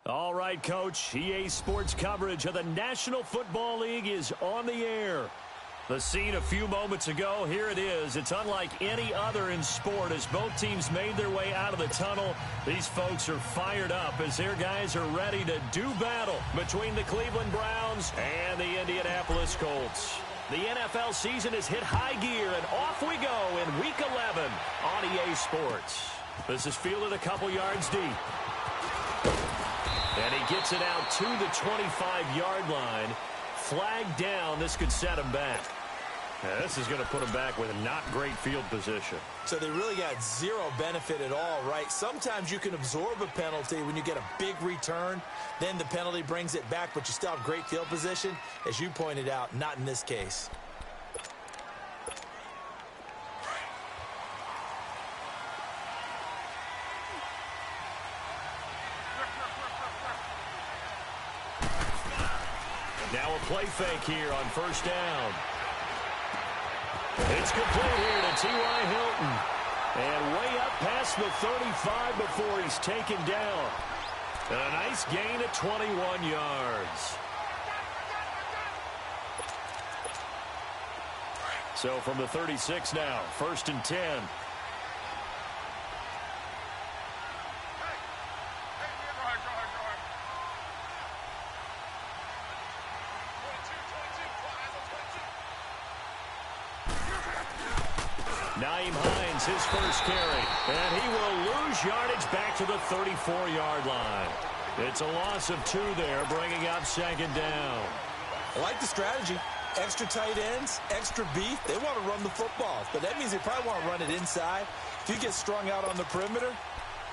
All right, Coach. EA Sports coverage of the National Football League is on the air. The scene a few moments ago, here it is. It's unlike any other in sport as both teams made their way out of the tunnel. These folks are fired up as their guys are ready to do battle between the Cleveland Browns and the Indianapolis Colts. The NFL season has hit high gear, and off we go in Week 11 on EA Sports. This is fielded a couple yards deep. And he gets it out to the 25-yard line. Flag down. This could set him back. Now, this is going to put him back with a not great field position. So they really got zero benefit at all, right? Sometimes you can absorb a penalty when you get a big return. Then the penalty brings it back, but you still have great field position. As you pointed out, not in this case. Now a play fake here on first down. It's complete here to T.Y. Hilton. And way up past the 35 before he's taken down. And a nice gain at 21 yards. So from the 36 now, 1st and 10. His first carry, and he will lose yardage back to the 34-yard line. It's a loss of 2 there, bringing up 2nd down. I like the strategy. Extra tight ends, extra beef. They want to run the football, but that means they probably want to run it inside. If you get strung out on the perimeter,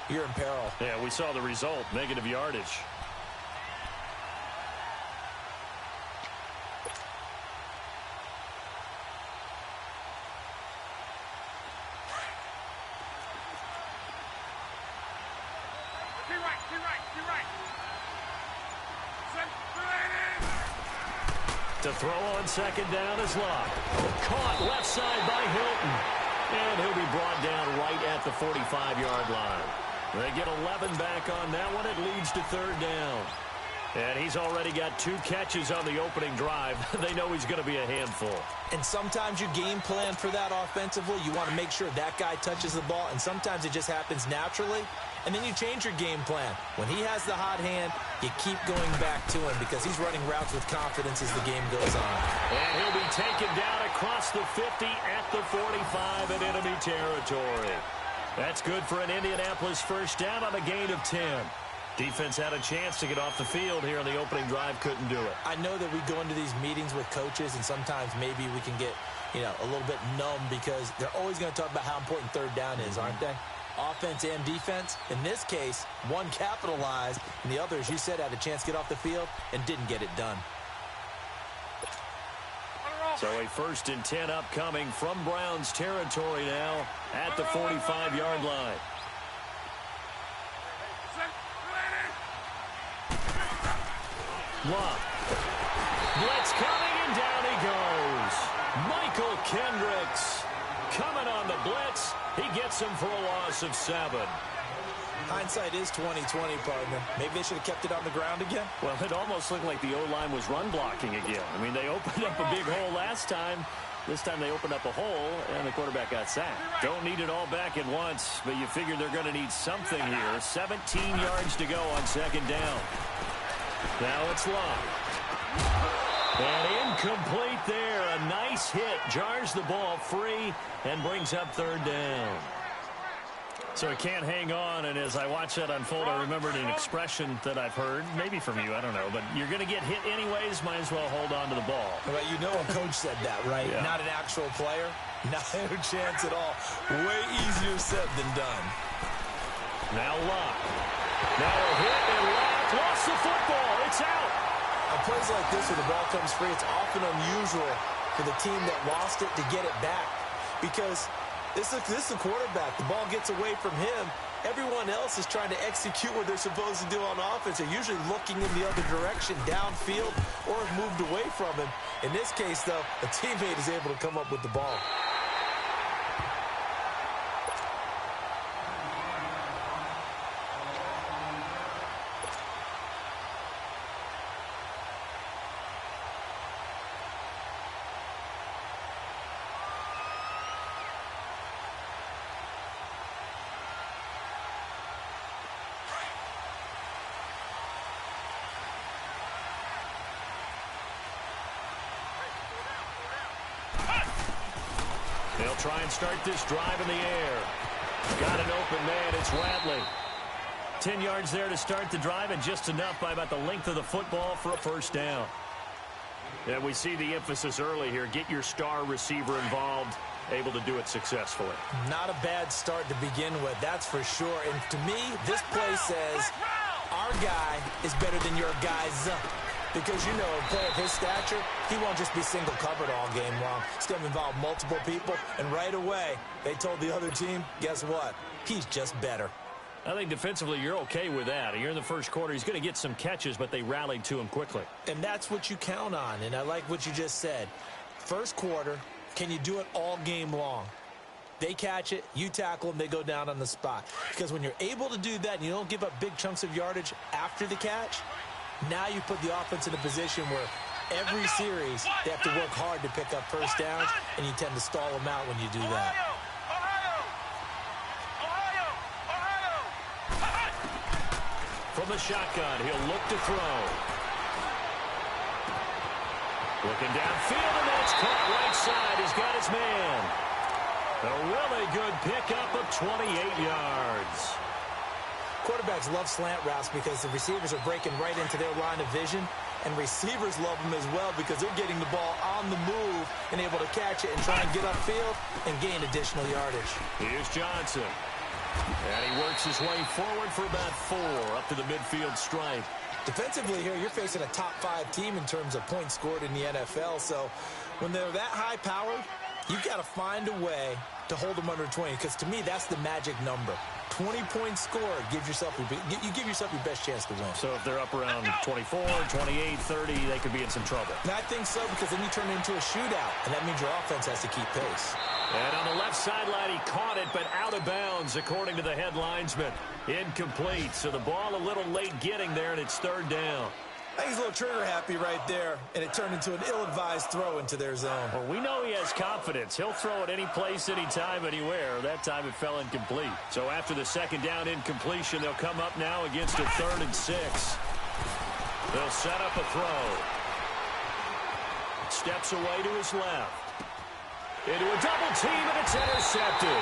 you're in peril. Yeah, we saw the result, negative yardage. To throw on 2nd down is Locke. Caught left side by Hilton. And he'll be brought down right at the 45-yard line. They get 11 back on that one. It leads to 3rd down. And he's already got 2 catches on the opening drive. They know he's going to be a handful. And sometimes you game plan for that offensively. You want to make sure that guy touches the ball. And sometimes it just happens naturally. And then you change your game plan. When he has the hot hand, you keep going back to him because he's running routes with confidence as the game goes on. And he'll be taken down across the 50 at the 45 in enemy territory. That's good for an Indianapolis first down on a gain of 10. Defense had a chance to get off the field here on the opening drive, couldn't do it. I know that we go into these meetings with coaches, and sometimes maybe we can get, a little bit numb because they're always going to talk about how important 3rd down is, aren't they? Offense and defense. In this case, one capitalized, and the other, as you said, had a chance to get off the field and didn't get it done. So a 1st and 10 upcoming from Browns territory now at the 45-yard line. Locke. Blitz coming, and down he goes. Michael Kendricks coming on the blitz. He gets him for a loss of 7. Hindsight is 20/20, partner. Maybe they should have kept it on the ground again. Well, it almost looked like the O-line was run blocking again. I mean, they opened up a big hole last time. This time they opened up a hole, and the quarterback got sacked. Don't need it all back at once, but you figure they're going to need something here. 17 yards to go on 2nd down. Now it's Locke. And incomplete there. A nice hit. Jars the ball free and brings up 3rd down. So he can't hang on, and as I watch that unfold, I remembered an expression that I've heard, maybe from you, I don't know, but you're going to get hit anyways, might as well hold on to the ball. Well, you know a coach said that, right? Yeah. Not an actual player. Not a chance at all. Way easier said than done. Now Locke. Now a hit, and Locke lost the football. It's out. On plays like this where the ball comes free, it's often unusual for the team that lost it to get it back because this is the quarterback. The ball gets away from him. Everyone else is trying to execute what they're supposed to do on offense. They're usually looking in the other direction, downfield, or have moved away from him. In this case, though, a teammate is able to come up with the ball. They'll try and start this drive in the air. Got an open man. It's Ratley. 10 yards there to start the drive, and just enough by about the length of the football for a first down. And we see the emphasis early here. Get your star receiver involved, able to do it successfully. Not a bad start to begin with, that's for sure. And to me, this play says our guy is better than your guys. Because, you know, a player of his stature, he won't just be single covered all game long. It's going to involve multiple people. And right away, they told the other team, guess what? He's just better. I think defensively you're okay with that. You're in the first quarter. He's going to get some catches, but they rallied to him quickly. And that's what you count on. And I like what you just said. First quarter, can you do it all game long? They catch it, you tackle them, they go down on the spot. Because when you're able to do that and you don't give up big chunks of yardage after the catch, now you put the offense in a position where every series they have to work hard to pick up first downs, and you tend to stall them out when you do that. From the shotgun, he'll look to throw. Looking downfield, and that's caught right side. He's got his man. A really good pickup of 28 yards. Quarterbacks love slant routes because the receivers are breaking right into their line of vision, and receivers love them as well because they're getting the ball on the move and able to catch it and try and get upfield and gain additional yardage. Here's Johnson. And he works his way forward for about 4 up to the midfield stripe. Defensively here, you're facing a top 5 team in terms of points scored in the NFL, so when they're that high-powered, you've got to find a way to hold them under 20, because to me, that's the magic number. 20 points scored, you give yourself your best chance to win. So if they're up around 24, 28, 30, they could be in some trouble. And I think so, because then you turn it into a shootout, and that means your offense has to keep pace. And on the left sideline, he caught it, but out of bounds, according to the head linesman. Incomplete, so the ball a little late getting there, and it's third down. I think he's a little trigger happy right there, and it turned into an ill-advised throw into their zone. Well, we know he has confidence. He'll throw it any place, anytime, anywhere. That time it fell incomplete. So after the second down incompletion, they'll come up now against a 3rd and 6. They'll set up a throw. Steps away to his left. Into a double team, and it's intercepted.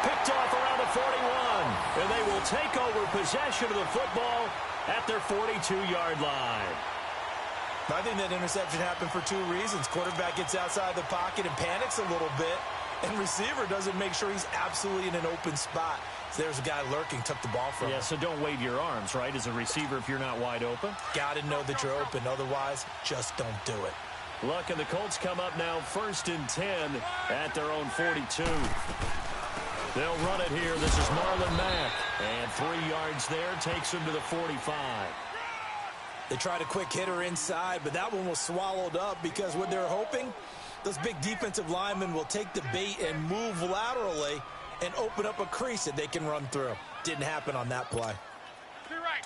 Picked off around the 41, and they will take over possession of the football at their 42-yard line. I think that interception happened for 2 reasons. Quarterback gets outside the pocket and panics a little bit, and receiver doesn't make sure he's absolutely in an open spot. So there's a guy lurking, took the ball from him. Yeah, so don't wave your arms, right, as a receiver if you're not wide open? Got to know that you're open. Otherwise, just don't do it. Look, and the Colts come up now 1st and 10 at their own 42. They'll run it here. This is Marlon Mack. And 3 yards there takes him to the 45. They tried a quick hitter inside, but that one was swallowed up because what they're hoping, those big defensive linemen will take the bait and move laterally and open up a crease that they can run through. Didn't happen on that play. To your right.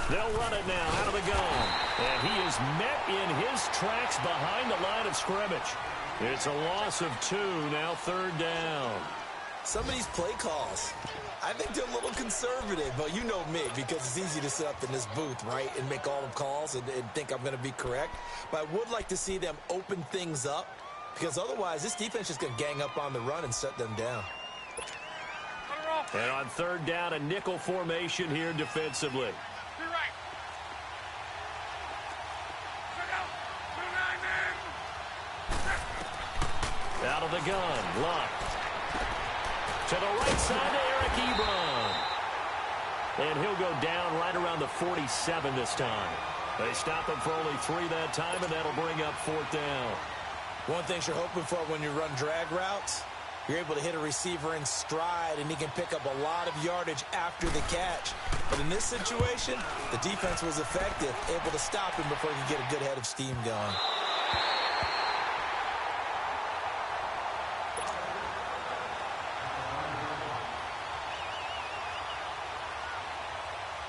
They'll run it now out of the gun. And he is met in his tracks behind the line of scrimmage. It's a loss of 2, now 3rd down. Some of these play calls, I think they're a little conservative, but you know me, because it's easy to sit up in this booth, right, and make all the calls and think I'm going to be correct. But I would like to see them open things up, because otherwise this defense is going to gang up on the run and shut them down. And on 3rd down, a nickel formation here defensively. Out of the gun, Luck. To the right side to Eric Ebron. And he'll go down right around the 47 this time. They stop him for only 3 that time, and that'll bring up 4th down. One thing you're hoping for when you run drag routes, you're able to hit a receiver in stride, and he can pick up a lot of yardage after the catch. But in this situation, the defense was effective, able to stop him before he could get a good head of steam going.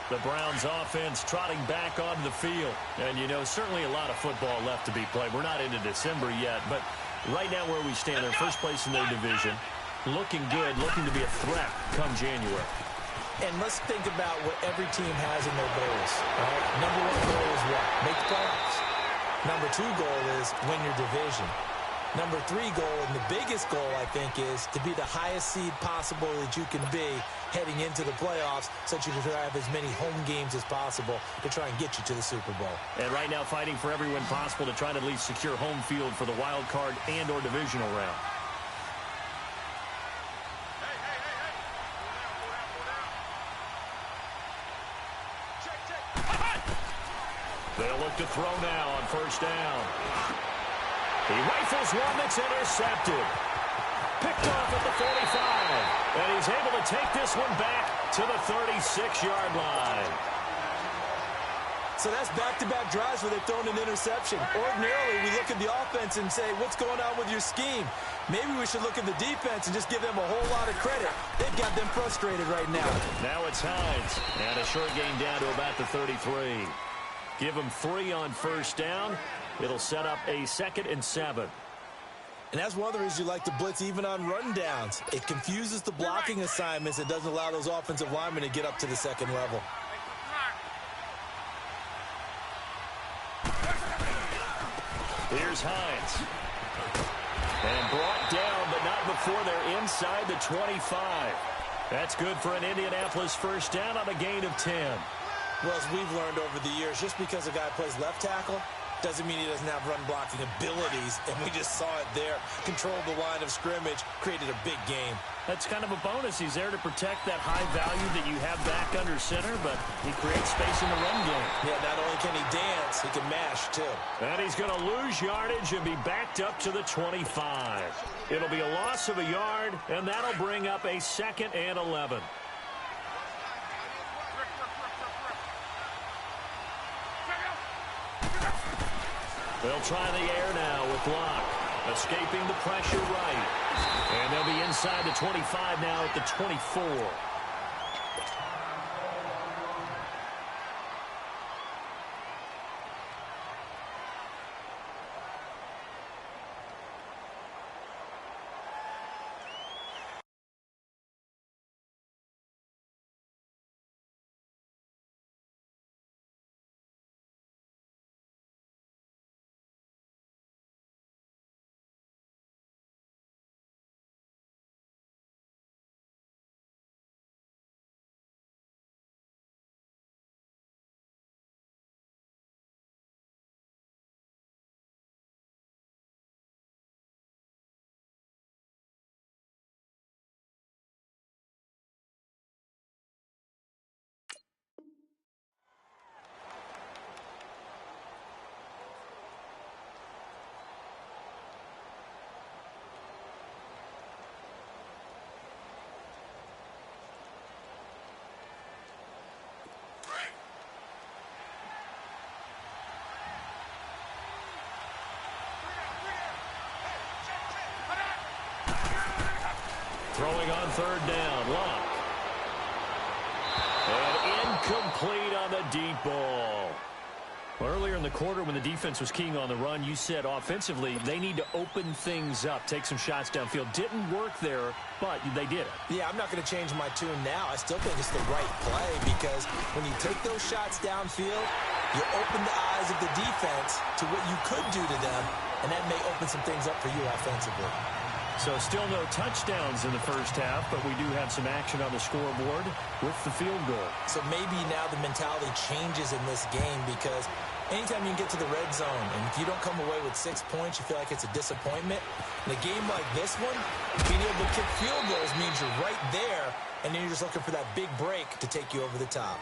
The Browns offense trotting back onto the field. And, you know, certainly a lot of football left to be played. We're not into December yet, but right now where we stand, they're first place in their division. looking good, looking to be a threat come January. And let's think about what every team has in their goals. Right? Number one goal is what? Make the playoffs. Number two goal is win your division. Number three goal, and the biggest goal, I think, is to be the highest seed possible that you can be heading into the playoffs so that you can have as many home games as possible to try and get you to the Super Bowl. And right now fighting for every win possible to try to at least secure home field for the wild card and or divisional round. They'll look to throw now on first down. He rifles one that's intercepted. Picked off at the 45. And he's able to take this one back to the 36-yard line. So that's back-to-back drives where they've thrown an interception. Ordinarily, we look at the offense and say, what's going on with your scheme? Maybe we should look at the defense and just give them a whole lot of credit. They've got them frustrated right now. Now it's Hines. And a short gain down to about the 33. Give him 3 on first down. It'll set up a 2nd and 7. And that's one of the reasons you like to blitz even on rundowns. It confuses the blocking assignments. It doesn't allow those offensive linemen to get up to the second level. Here's Hines. And brought down, but not before they're inside the 25. That's good for an Indianapolis first down on a gain of 10. Well, as we've learned over the years, just because a guy plays left tackle doesn't mean he doesn't have run-blocking abilities, and we just saw it there. Controlled the line of scrimmage, created a big game. That's kind of a bonus. He's there to protect that high value that you have back under center, but he creates space in the run game. Yeah, not only can he dance, he can mash, too. And he's going to lose yardage and be backed up to the 25. It'll be a loss of a yard, and that'll bring up a 2nd and 11. They'll try the air now with Locke. Escaping the pressure right. And they'll be inside the 25 now at the 24. Throwing on third down, Locke. And incomplete on the deep ball. Well, earlier in the quarter when the defense was keying on the run, you said offensively they need to open things up, take some shots downfield. Didn't work there, but they did it. Yeah, I'm not going to change my tune now. I still think it's the right play because when you take those shots downfield, you open the eyes of the defense to what you could do to them, and that may open some things up for you offensively. So still no touchdowns in the first half, but we do have some action on the scoreboard with the field goal. So maybe now the mentality changes in this game because anytime you can get to the red zone, and if you don't come away with 6 points, you feel like it's a disappointment. In a game like this one, being able to kick field goals means you're right there, and then you're just looking for that big break to take you over the top.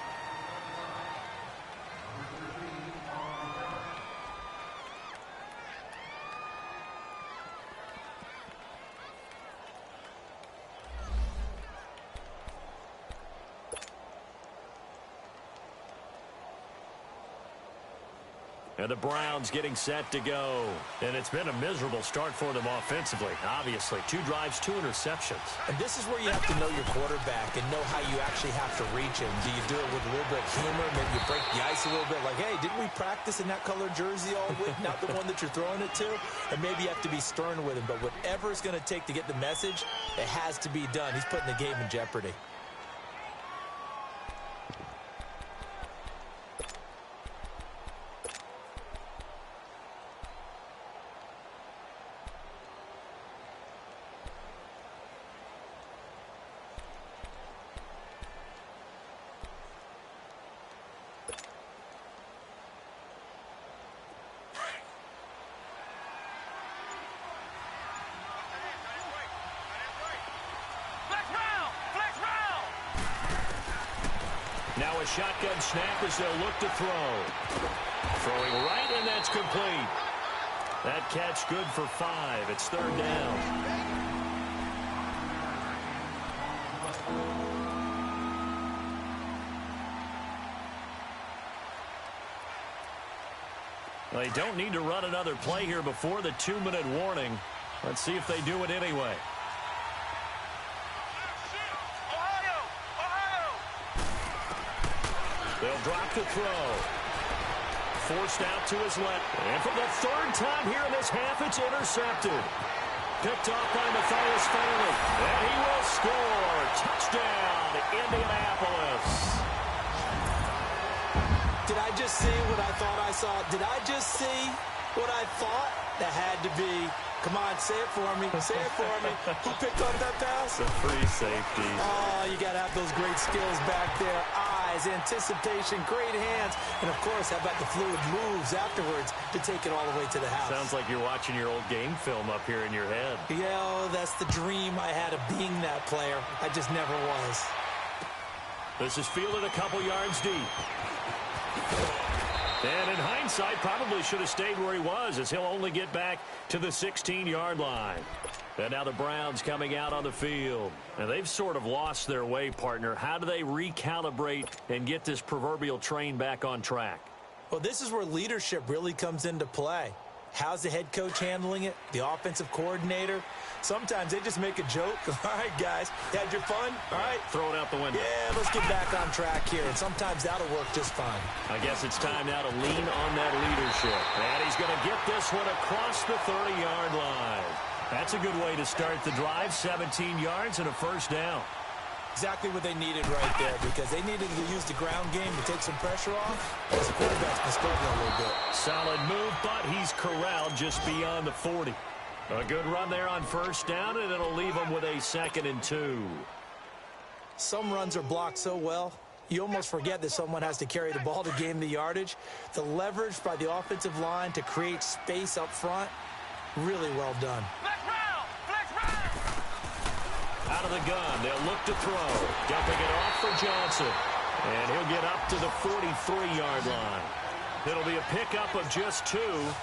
And the Browns getting set to go. And it's been a miserable start for them offensively, obviously. 2 drives, 2 interceptions. And this is where you have to know your quarterback and know how you actually have to reach him. Do you do it with a little bit of humor? Maybe you break the ice a little bit like, hey, didn't we practice in that colored jersey all week? Not the one that you're throwing it to? And maybe you have to be stern with him. But whatever it's going to take to get the message, it has to be done. He's putting the game in jeopardy. Now a shotgun snap as they'll look to throw. Throwing right, and that's complete. That catch good for 5. It's 3rd down. They don't need to run another play here before the 2-minute warning. Let's see if they do it anyway. They'll drop to throw. Forced out to his left. And for the 3rd time here in this half, it's intercepted. Picked off by Matthias Fairley. And he will score. Touchdown, Indianapolis. Did I just see what I thought I saw? Did I just see what I thought? That had to be. Come on, say it for me. Say it for me. Who picked up that pass? The free safety. Oh, you got to have those great skills back there. Eyes, anticipation, great hands. And, of course, how about the fluid moves afterwards to take it all the way to the house? Sounds like you're watching your old game film up here in your head. Yeah, oh, that's the dream I had of being that player. I just never was. This is fielded a couple yards deep. And in hindsight, probably should have stayed where he was, as he'll only get back to the 16-yard line. And now the Browns coming out on the field. And they've sort of lost their way, partner. How do they recalibrate and get this proverbial train back on track? Well, this is where leadership really comes into play. How's the head coach handling it? The offensive coordinator? Sometimes they just make a joke. All right, guys, you had your fun? All right. Throw it out the window. Yeah, let's get back on track here. And sometimes that'll work just fine. I guess it's time now to lean on that leadership. And he's going to get this one across the 30-yard line. That's a good way to start the drive. 17 yards and a 1st down. Exactly what they needed right there, because they needed to use the ground game to take some pressure off. Because the quarterback's been struggling a little bit. Solid move, but he's corralled just beyond the 40. A good run there on 1st down, and it'll leave him with a 2nd and 2. Some runs are blocked so well, you almost forget that someone has to carry the ball to gain the yardage. The leverage by the offensive line to create space up front, really well done. Out of the gun, they'll look to throw. Dumping it off for Johnson. And he'll get up to the 43-yard line. It'll be a pickup of just 2,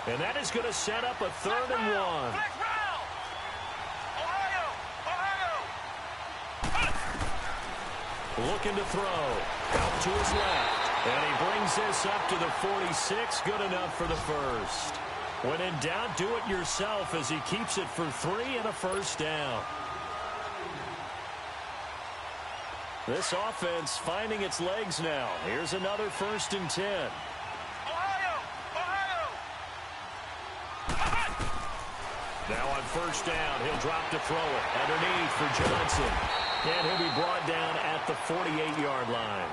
and that is going to set up a 3rd and 1. Looking to throw. Out to his left. And he brings this up to the 46. Good enough for the 1st. When in doubt, do it yourself as he keeps it for 3 and a 1st down. This offense finding its legs now. Here's another 1st and 10. Now on 1st down, he'll drop to throw it. Underneath for Johnson. And he'll be brought down at the 48-yard line.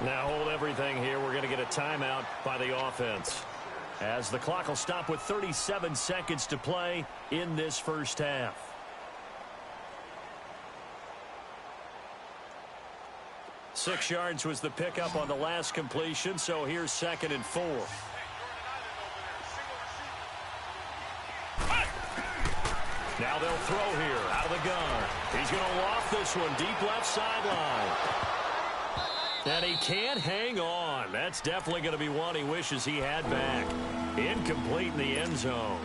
Now hold everything here. We're going to get a timeout by the offense, as the clock will stop with 37 seconds to play in this 1st half. Six yards was the pickup on the last completion, so here's 2nd and 4. Now they'll throw here out of the gun. He's going to loft this one deep left sideline. And he can't hang on. That's definitely going to be one he wishes he had back. Incomplete in the end zone.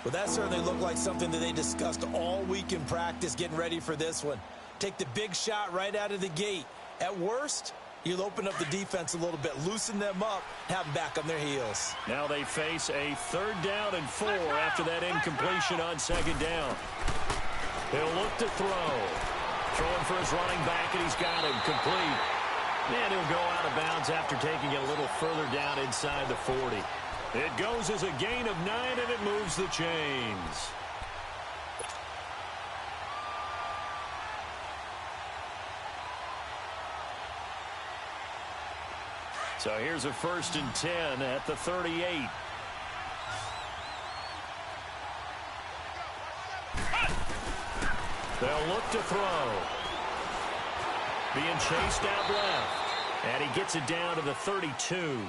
Well, that certainly looked like something that they discussed all week in practice getting ready for this one. Take the big shot right out of the gate. At worst, You'll open up the defense a little bit, loosen them up, have them back on their heels. Now they face a 3rd down and 4 after that incompletion on 2nd down. He'll look to throw. Throwing for his running back, and he's got him complete. And he'll go out of bounds after taking it a little further down inside the 40. It goes as a gain of 9, and it moves the chains. So here's a 1st and 10 at the 38. They'll look to throw. Being chased out left. And he gets it down to the 32.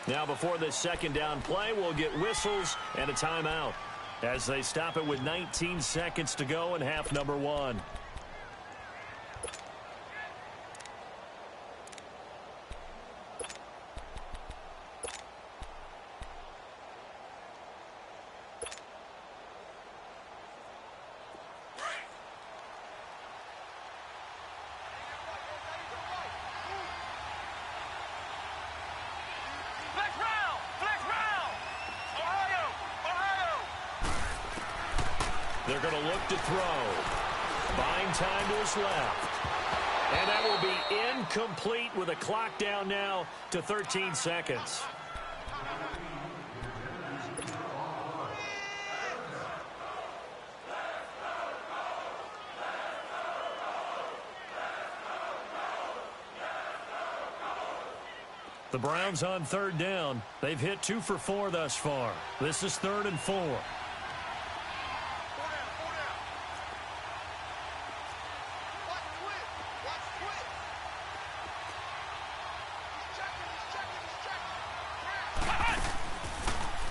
Now before this 2nd down play, we'll get whistles and a timeout as they stop it with 19 seconds to go in half number 1. They're going to look to throw. Buying time to his left. And that will be incomplete with a clock down now to 13 seconds. The Browns on 3rd down. They've hit 2 for 4 thus far. This is 3rd and 4.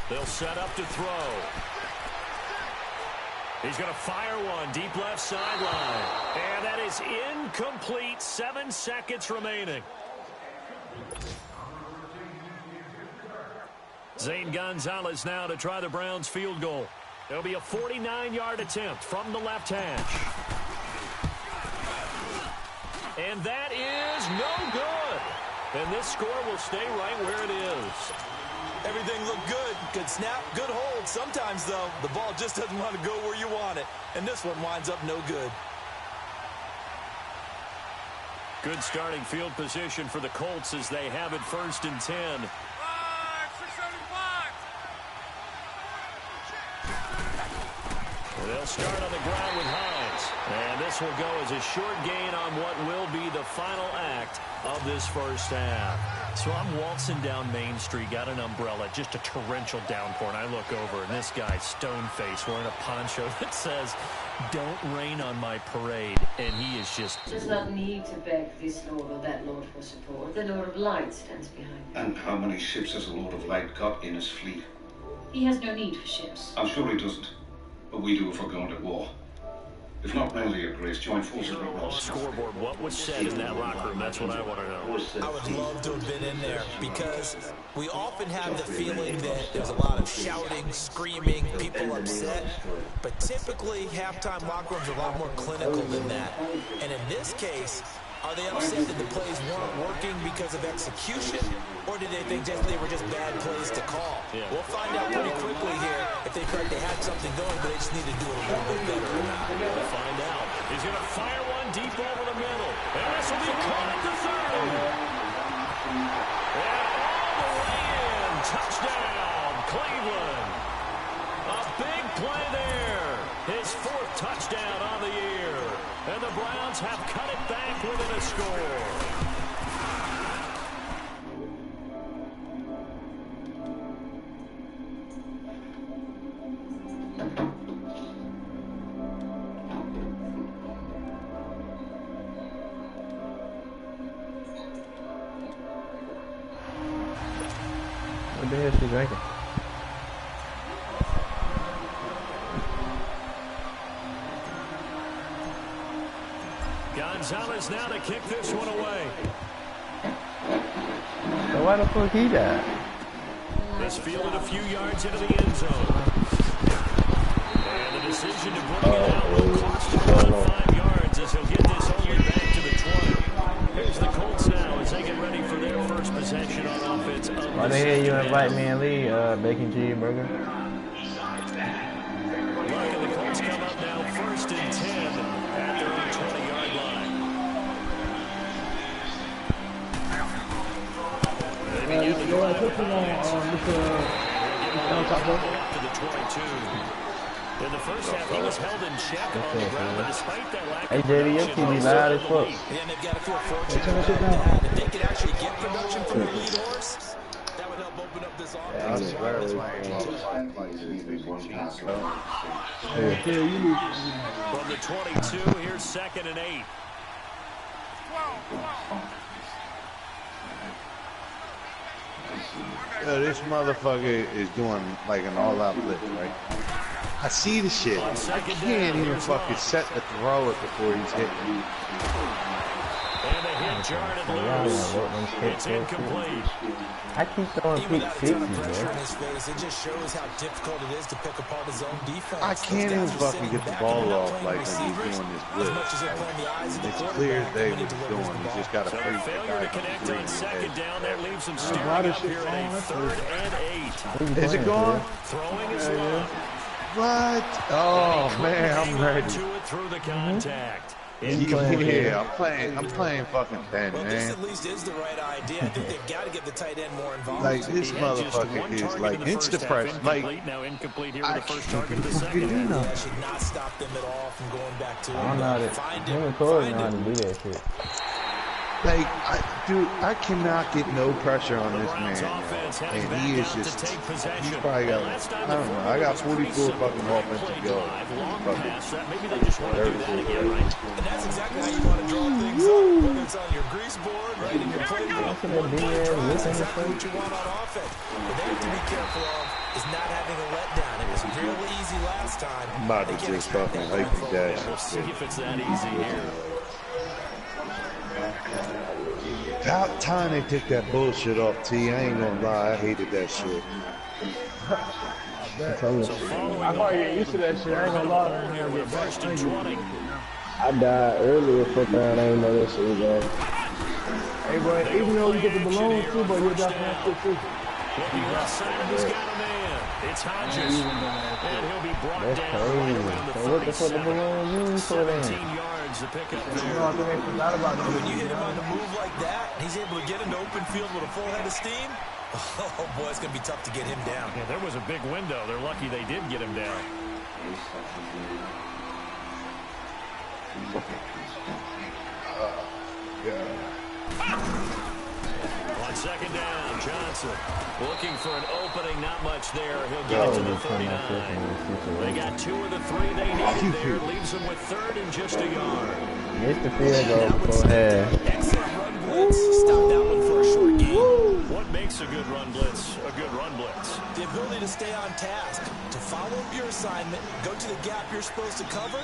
They'll set up to throw. He's going to fire one deep left sideline. And that is incomplete. 7 seconds remaining. Zane Gonzalez now to try the Browns field goal. It'll be a 49-yard attempt from the left hash. And that is no good. And this score will stay right where it is. Everything looked good. Good snap, good hold. Sometimes, though, the ball just doesn't want to go where you want it. And this one winds up no good. Good starting field position for the Colts as they have it 1st and 10. They'll start on the ground with Hines. And this will go as a short gain on what will be the final act of this 1st half. So I'm waltzing down Main Street, got an umbrella, just a torrential downpour, and I look over, and this guy's stone-faced wearing a poncho that says, "Don't rain on my parade," and he is just... Does not need to beg this lord or that lord for support. The Lord of Light stands behind him. And how many ships has the Lord of Light got in his fleet? He has no need for ships. I'm sure he doesn't. But we do if we're going to war. If not mainly your grace, join forces with us. Scoreboard, what was said in that locker room? That's what I want to know. I would love to have been in there because we often have the feeling that there's a lot of shouting, screaming, people upset. But typically, halftime locker rooms are a lot more clinical than that. And in this case, are they upset that the plays weren't working because of execution? Or did they think they were just bad plays to call? Yeah. We'll find out pretty quickly here if they felt they had something going, but they just need to do it a little bit better or not. We'll find out. He's going to fire one deep over the middle. And this will be caught at the 30. And all the way in. Touchdown, Cleveland. A big play there. His 4th touchdown on the year. And the Browns have cut it back within a score. What the hell is she drinking? Gonzalez now to kick this one away. So why the fuck he died? This fielded a few yards into the end zone. And the decision to bring it out will cost him about 5 yards as he'll get this only back to the 20. Here's the Colts now as possession on offense. Why the hell you invite me and Lee, bacon cheeseburger? Luck and the Colts come up now 1st and 10 at their own 20-yard line. They begin to drive with to the 22. In the first half, he was held in check on the ground, but despite that lack of JD, your TV loud as fuck. And they've got to feel fortunate that if they could actually get production from the lead horse, that would help open up this offense. From the 22, here's 2nd and 8. This motherfucker is doing like an all-out blitz, right? I see the shit. I can't even fucking set the throw it before he's hitting me. And the hit jarred it loose. It's incomplete. I keep throwing Even pick without a ton of 60, pressure in bro. his face, it just shows how difficult it is to pick apart his own defense. I can't even fucking get the ball off like when he's doing this blitz. It's clear as day what he's doing. He's just got to So the freak the failure to guy connect from on the 2nd edge. down, that leaves him staring up here at a 3rd and 8. Is it gone? Throwing is low. What? Oh man, I'm ready. To it through the contact. Yeah, I'm playing fucking 10, Well, this man. at least is the right idea. I think they've got to get the tight end more involved. Like this He had just motherfucker one is target like in the first insta half, press. Like incomplete, now incomplete here I with the first can't target of the fucking second do half. nothing. That should not stop them at all from going back to I don't know how to. find Him him. and Corey Find know how to him. do that shit. Like, dude, I cannot get no pressure on The this Browns man, offense yo. heading And back he is out just, to take possession. he's probably got, Last time I don't know, I got 44 fucking offensive yards. Long Fucking pass. Maybe they just want to do that again, right? And that's exactly how you want to draw things up, whether it's on your grease board, right, in your playbook, or Listen to one DN, drive. That's listen to exactly stuff. what you want on offense. What they have to be careful of is not having a letdown. It was real easy last time. I'm about to They can't just expect fucking that hike going the forward. dash. We'll see if it's that easy here. About time they took that bullshit off, T. I ain't gonna lie, I hated that shit. So following I probably get used to that shit. I ain't gonna lie. here with 1st and 20. I died earlier fuck around. I ain't know that shit was on. Hey, boy, even though you get the balloons too, but you're definitely too. Looking left side, he's got a man. It's Hodges. And he'll be brought That's down right crazy. around the So what the fuck the 37. balloon used for then? 17 yards to pick up You there. know, I think they forgot about that. When you hit him on the move like that, he's able to get into open field with a full head of steam. Oh, boy, it's going to be tough to get him down. Yeah, there was a big window. They're lucky they did get him down. On 2nd down, Johnson looking for an opening. Not much there. He'll get it to the 39. They got 2 of the 3 they needed there. Leaves them with 3rd and just a yard. Missed the field goal before half. Excellent run blitz. Stop that one for a short gain. What makes a good run blitz a good run blitz? The ability to stay on task, to follow your assignment, go to the gap you're supposed to cover,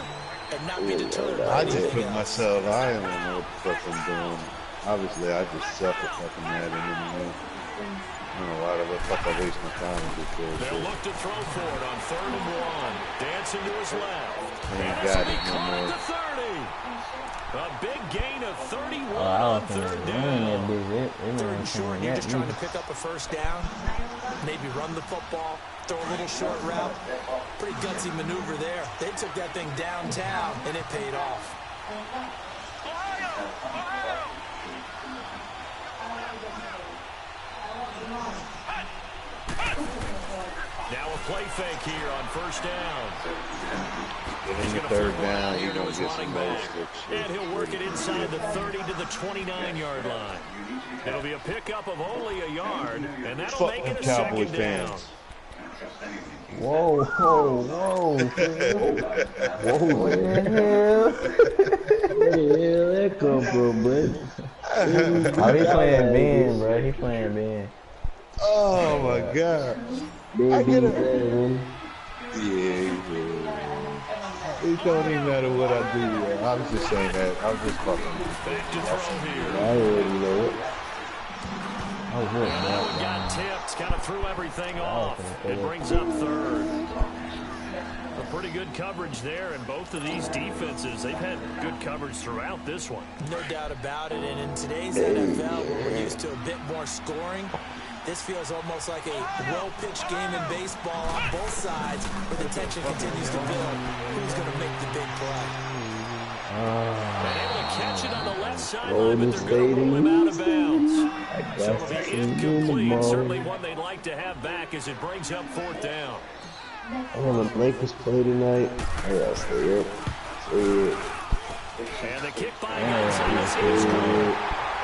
and not be deterred by I just anything put else. myself, I don't know what the fuck I'm doing. Obviously, I just suck at fucking that anymore. I don't know why the fuck I waste my time with this They'll bullshit. look to throw for it on 3rd and 1. Dancing to his left. Ain't Has got to be it no caught more. at the 30. A big gain of 31 Oh, I on was finna 3rd run down. that bitch. It 3rd ain't and short, coming you're at just trying me. to pick up a first down, maybe run the football, throw a little short route. Pretty gutsy maneuver there. They took that thing downtown, and it paid off. Now a play fake here on 1st down. He's In the going to 3rd flip down, right here you're to gonna his get running some back. bullshit shit. And he'll work it inside the 30 to the 29-yard line. It'll be a pickup of only a yard, and that'll Fuck make them it a Cowboy 2nd down. fans. Whoa, whoa, whoa. Whoa, what the hell? Where the hell that come from, bud? Oh, he playing Ben, bro. He playing Ben. Oh my god. I Baby, get it. man. Yeah. It don't even matter what I do. I was just saying that. I was just fucking. Fake to throw here. I already know it. That one got tipped, kind of threw everything off. It brings up third. A pretty good coverage there, and both of these defenses, they've had good coverage throughout this one. No doubt about it, and in today's NFL, where we're used to a bit more scoring, this feels almost like a well-pitched game in baseball on both sides, where the tension continues to build. Who's going to make the big play? Been able to catch it on the left sideline, but they're going to rule him out of bounds. So it'll be incomplete. Certainly one they'd like to have back as it brings up fourth down. When the Lakers play tonight, I gotta stay up. And the kick by Gonzalez is good.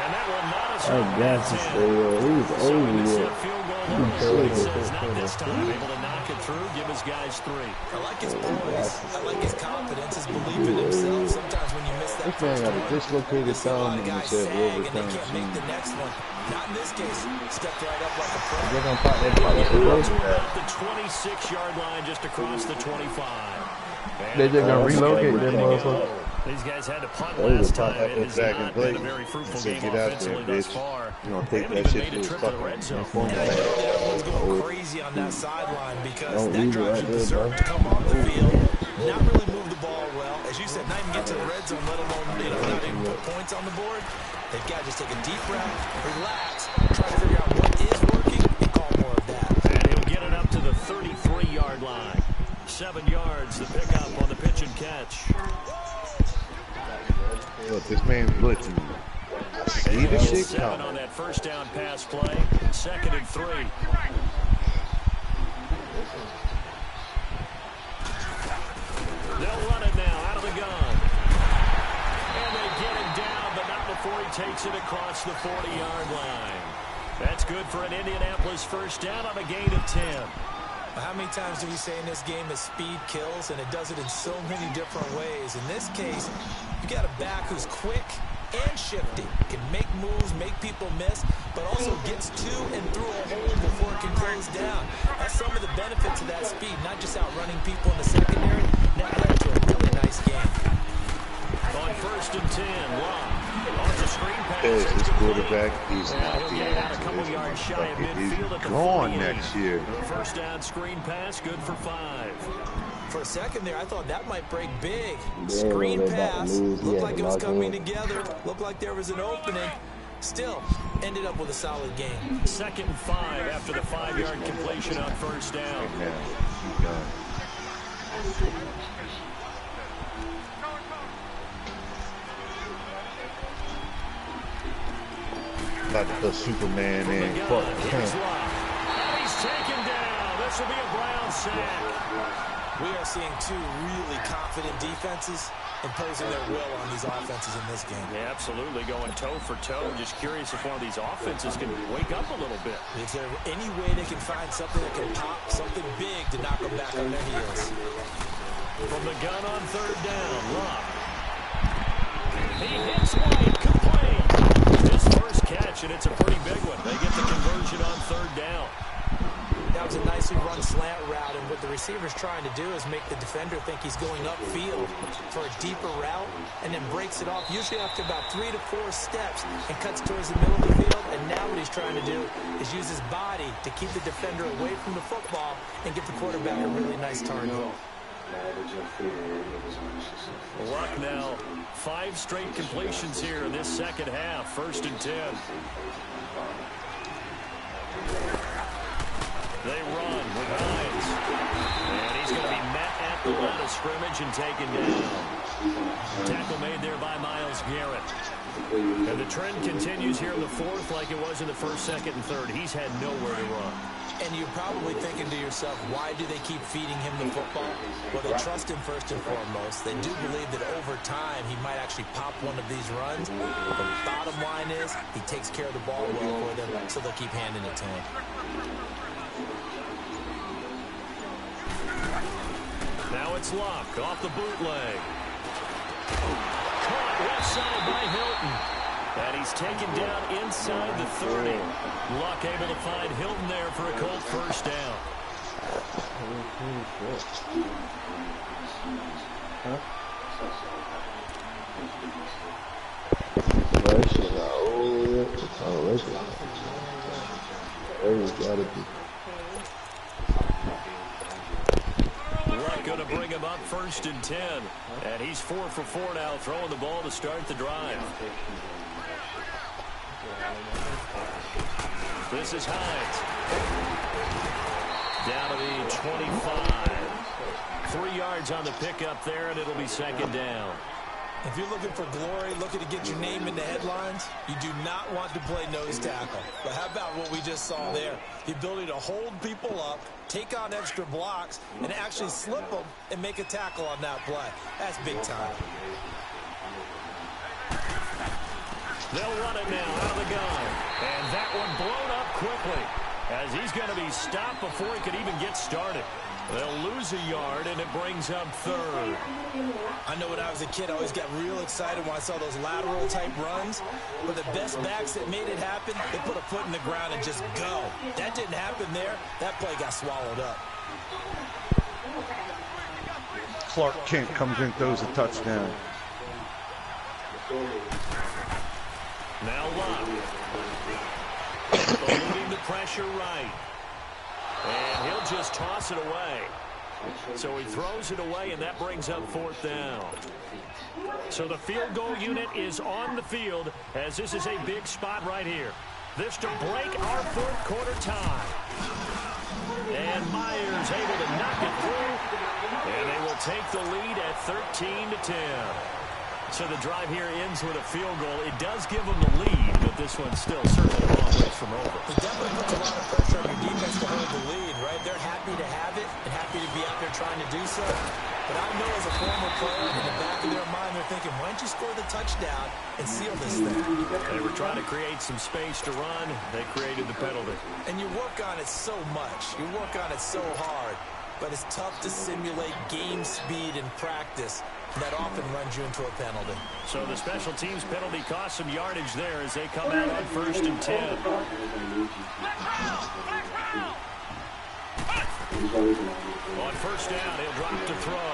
And that will not I got to stay up. He's so over this there. field goal early, says not this time. Able to knock it through, give his guys 3. I like his poise. I like his confidence, his belief in himself. Sometimes when you miss that This man got a dislocated thumb and he said, and they can't make the next one. Not in this case. Stepped right up like a pro. They're gonna pop that part To about the 26-yard line, just across the 25. They're just gonna relocate them motherfuckers. These guys had to punt last time. It has back in not been a place. very fruitful Say, game get out there, offensively thus bitch. far. You don't They take haven't that even shit made a to trip his to the red zone. fucking Everyone's going crazy on that sideline because Don't that leave it drive right should there, deserve bro. to come off the field. Not really move the ball well. As you said, not even get to the red zone, let alone not even put points on the board. They've got to just take a deep breath, relax, try to figure out what is working, and call more of that. And he'll get it up to the 33-yard line. 7 yards, the pickup on the pitch and catch. Look, this man's blitzing me. I see the shit 7 coming. on that first down pass play. 2nd and 3. They'll run it now out of the gun. And they get him down, but not before he takes it across the 40-yard line. That's good for an Indianapolis first down on a gain of 10. How many times do we say in this game that speed kills, and it does it in so many different ways? In this case, you got a back who's quick and shifty, can make moves, make people miss, but also gets to and through a hole before it can close down. That's some of the benefits of that speed, not just outrunning people in the secondary. Now led to a really nice game. On 1st and 10, Locke. Off the screen pass. This quarterback, he's not He'll the get out a answer. couple yards shy of He's midfield at the gone 48. next year. The first down screen pass, good for 5. For a second there, I thought that might break big. Yeah, Screen they about to pass, lose. looked Yeah, like it was lock coming in. together, looked like there was an opening. Still, ended up with a solid game. 2nd and 5 after the 5-yard completion on first down. Now, he's done. About to put Superman From the in. gun, Fuck here's him. Locke. And he's taken down. This will be a Brown sack. We are seeing 2 really confident defenses imposing their will on these offenses in this game. Yeah, absolutely, going toe for toe. Just curious if one of these offenses can wake up a little bit. Is there any way they can find something that can pop, something big to knock them back on their heels? From the gun on 3rd down, Locke. He hits White, complete. His first catch, and it's a pretty big one. They get the conversion on 3rd down. That was a nicely run slant route, and what the receiver's trying to do is make the defender think he's going upfield for a deeper route, and then breaks it off, usually after about 3 to 4 steps, and cuts towards the middle of the field. And now what he's trying to do is use his body to keep the defender away from the football and give the quarterback a really nice target. Luck now, 5 straight completions here in this second half. 1st and 10. They run with Hines. And he's going to be met at the line of scrimmage and taken down. Tackle made there by Myles Garrett. And the trend continues here in the 4th like it was in the 1st, 2nd, and 3rd. He's had nowhere to run. And you're probably thinking to yourself, why do they keep feeding him the football? Well, they trust him first and foremost. They do believe that over time he might actually pop one of these runs. But the bottom line is he takes care of the ball well for them, so they'll keep handing it to him. Now it's Locke off the bootleg. Caught left side by Hilton. And he's taken down inside the 30. Luck able to find Hilton there for a Colt first down. that shit not over yet. Oh, listen. Every gotta be. Luck going to bring him up 1st and 10. And he's 4 for 4 now, throwing the ball to start the drive. This is Hines. Down to the 25. 3 yards on the pickup there, and it'll be 2nd down. If you're looking for glory, looking to get your name in the headlines, you do not want to play nose tackle. But how about what we just saw there? The ability to hold people up, take on extra blocks, and actually slip them and make a tackle on that play. That's big time. They'll run it now out of the gun. And that one blown up quickly as he's going to be stopped before he could even get started. They'll lose a yard, and it brings up 3rd. I know when I was a kid, I always got real excited when I saw those lateral-type runs. But the best backs that made it happen, they put a foot in the ground and just go. That didn't happen there. That play got swallowed up. Clark Kent comes in, throws a touchdown. Now Luck. Leading the pressure right. And he'll just toss it away. So he throws it away, and that brings up 4th down. So the field goal unit is on the field as this is a big spot right here. This to break our 4th quarter tie. And Myers able to knock it through. And they will take the lead at 13-10. So the drive here ends with a field goal. It does give them the lead, but this one's still certainly a long ways from over. It definitely puts a lot of pressure on your defense to hold the lead, right? They're happy to have it and happy to be out there trying to do so. But I know as a former player, in the back of their mind, they're thinking, why don't you score the touchdown and seal this thing? They were trying to create some space to run. They created the penalty. And you work on it so much. You work on it so hard. But it's tough to simulate game speed in practice. That often runs you into a penalty. So the special teams penalty cost some yardage there as they come out on 1st and 10. On 1st down, he'll drop to throw.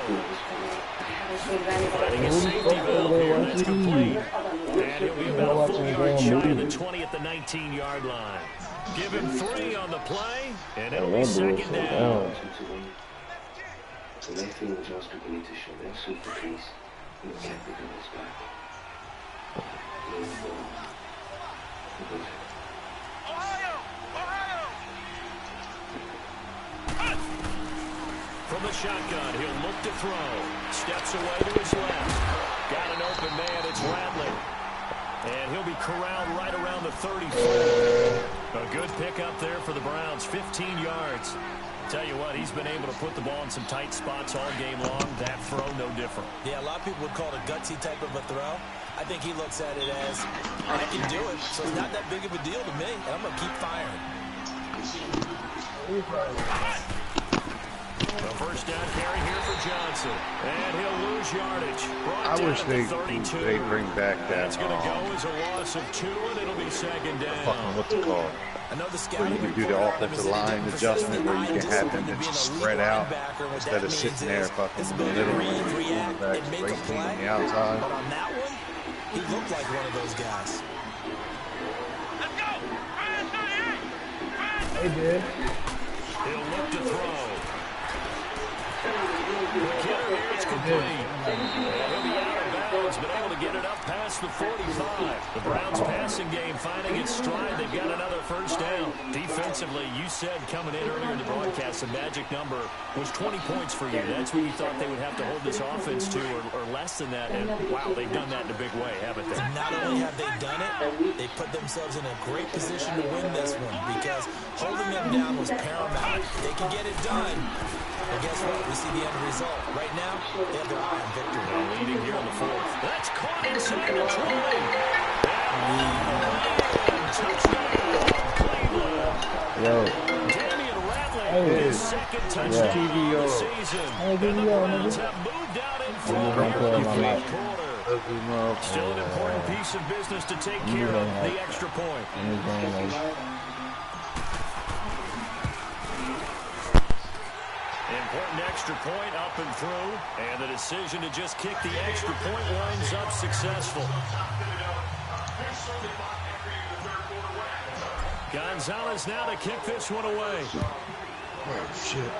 Finding a safety valve here, that's complete. And he'll be about a full yard shy of the 20 at the 19-yard line. Give him 3 on the play, and it'll be 2nd down. The left field just people need to show their super crease and get the goals back. From the shotgun, he'll look to throw. Steps away to his left. Got an open man, it's Radley. And he'll be corralled right around the 34. A good pickup there for the Browns, 15 yards. Tell you what, he's been able to put the ball in some tight spots all game long. That throw, no different. Yeah, a lot of people would call it a gutsy type of a throw. I think he looks at it as, I can do it, so it's not that big of a deal to me, and I'm going to keep firing. The 1st down carry here for Johnson. And he'll lose yardage. I wish they bring back that. That's going to go as a loss of 2, and it'll be 2nd down. Fucking what's it called? Where you can do the offensive line adjustment where you can have them just spread out instead of sitting there fucking literally quarterback racing on the outside. But on that one, he looked like one of those guys. Hey, dude. He'll look to throw. It's complete. He'll be out of bounds, but able to get it up past the 45. The Browns passing game finding its stride. They've got another 1st down. Defensively, you said coming in earlier in the broadcast, the magic number was 20 points for you. That's what you thought they would have to hold this offense to, or less than that. And wow, they've done that in a big way, haven't they? Not only have they done it, they put themselves in a great position to win this one because holding them down was paramount. They can get it done. But guess what? We see the end result. Right now, they have their eye on victory. They're leading here in the 4th. That's caught inside the 20. Yo. Damian Radley, his 2nd touchdown of the season. And the Browns have moved out in front in the 4th quarter. Still an important piece of business to take care of, the extra point. Important extra point up and through, and the decision to just kick the extra point winds up successful. Gonzalez now to kick this one away. Oh, shit.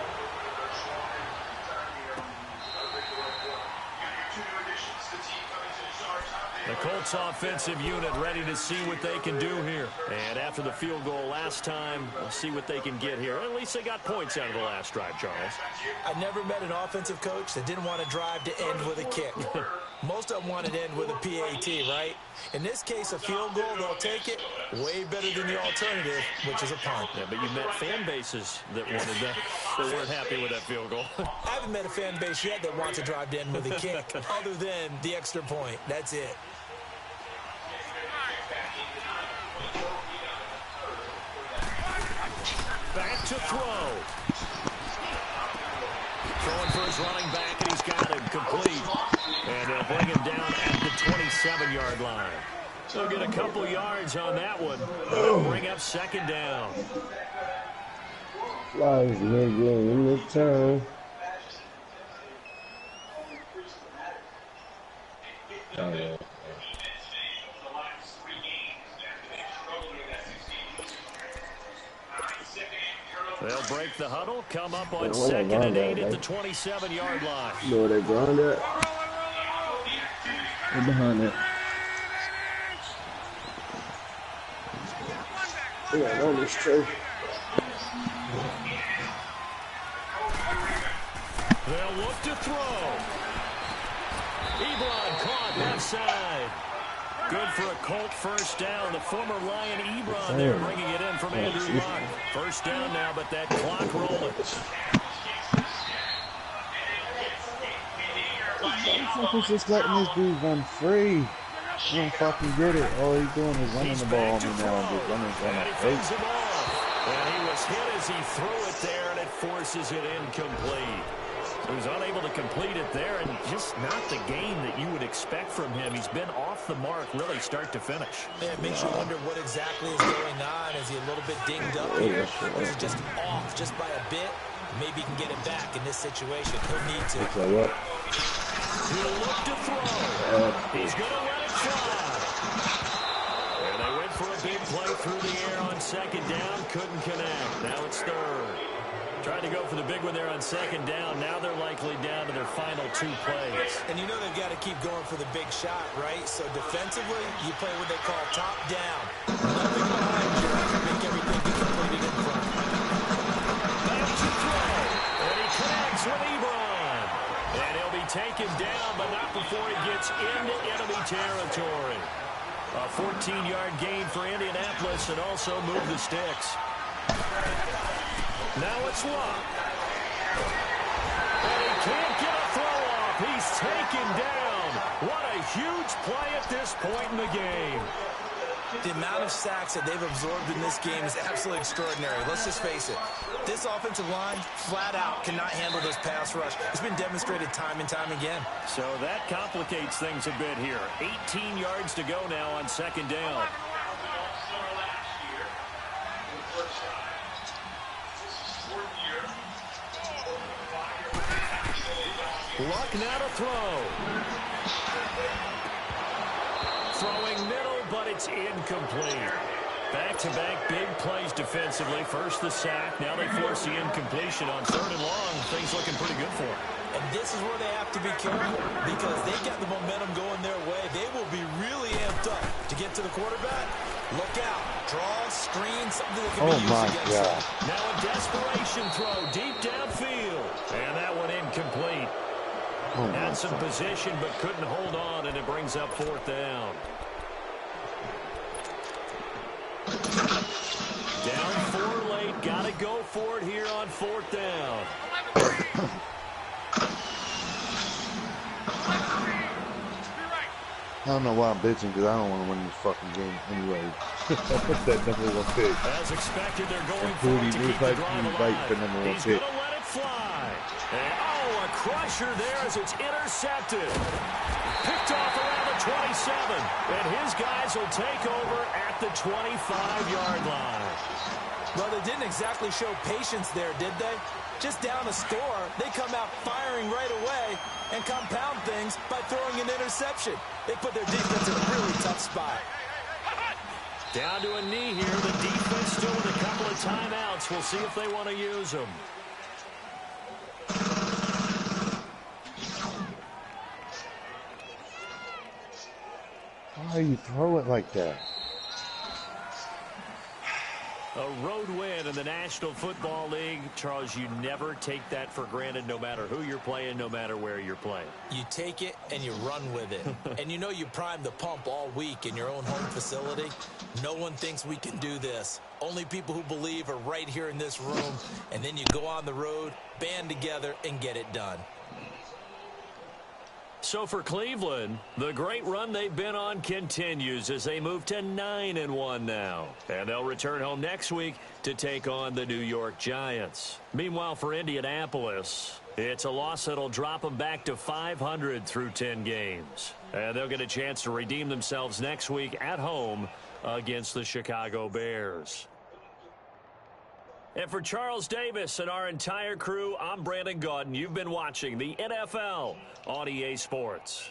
The Colts offensive unit ready to see what they can do here. And after the field goal last time, we'll see what they can get here. At least they got points out of the last drive, Charles. I never met an offensive coach that didn't want to drive to end with a kick. Most of them wanted to end with a PAT, right? In this case, a field goal, they'll take it way better than the alternative, which is a punt. Yeah, but you met fan bases that wanted that, that weren't happy with that field goal. I haven't met a fan base yet that wants to drive to end with a kick, other than the extra point. That's it. Back to throw. Throwing for his running back, and he's got him complete. And they'll bring him down at the 27-yard line. So get a couple yards on that one. They'll bring up second down. Flies nigga in the turn. They'll break the huddle, come up on second and 8 at the 27-yard line. You know where they ground at? They're behind it. They got on this tray. They'll look to throw. Ebron caught left side. Good for a Colt first down. The former Lion Ebron there bringing it in from Andrew Luck. First down now, but that clock rolling. He's just letting this dude run free. He don't fucking get it. All he's doing is running the ball on me now and just running from my face. And he was hit as he threw it there, and it forces it incomplete. He was unable to complete it there, and just not the game that you would expect from him. He's been off the mark really start to finish. Yeah, it makes you wonder what exactly is going on. Is he a little bit dinged up here? Or is he just off just by a bit? Maybe he can get it back in this situation. He'll need to. So what? He'll look to throw. He's going to let it fly. And they went for a big play through the air on second down. Couldn't connect. Now it's third. Tried to go for the big one there on second down. Now they're likely down to their final two plays. And you know they've got to keep going for the big shot, right? So defensively, you play what they call top down. Nothing behind you to make everything be completed in front. Back to throw. And he connects with Ebron. And he'll be taken down, but not before he gets into enemy territory. A 14-yard gain for Indianapolis and also move the sticks. Now it's Luck. And he can't get a throw off. He's taken down. What a huge play at this point in the game. The amount of sacks that they've absorbed in this game is absolutely extraordinary. Let's just face it. This offensive line, flat out, cannot handle this pass rush. It's been demonstrated time and time again. So that complicates things a bit here. 18 yards to go now on second down. Luck now to throw. Throwing middle, but it's incomplete. Back-to-back big plays defensively. First the sack. Now they force the incompletion on third and long. Things looking pretty good for them. And this is where they have to be careful because they got the momentum going their way. They will be really amped up to get to the quarterback. Look out. Draw, screen, something that can be used against them. Now a desperation throw deep downfield. And that one incomplete. Had some position but couldn't hold on, and it brings up fourth down. Down 4 late. Got to go for it here on fourth down. I don't know why I'm bitching, because I don't want to win this fucking game anyway. That number one pick. As expected, they're going for it to keep the drive alive. He's going to let it fly. And, oh, a crusher there as it's intercepted. Picked off around the 27. And his guys will take over at the 25-yard line. Well, they didn't exactly show patience there, did they? Just down a score, they come out firing right away and compound things by throwing an interception. They put their defense in a really tough spot. Down to a knee here. The defense still with a couple of timeouts. We'll see if they want to use them. Why are you throwing like that? A road win in the National Football League. Charles, you never take that for granted no matter who you're playing, no matter where you're playing. You take it and you run with it. And you know you primed the pump all week in your own home facility. No one thinks we can do this. Only people who believe are right here in this room. And then you go on the road, band together, and get it done. So for Cleveland, the great run they've been on continues as they move to 9-1 now. And they'll return home next week to take on the New York Giants. Meanwhile, for Indianapolis, it's a loss that'll drop them back to 500 through 10 games. And they'll get a chance to redeem themselves next week at home against the Chicago Bears. And for Charles Davis and our entire crew, I'm Brandon Gaudin. You've been watching the NFL on EA Sports.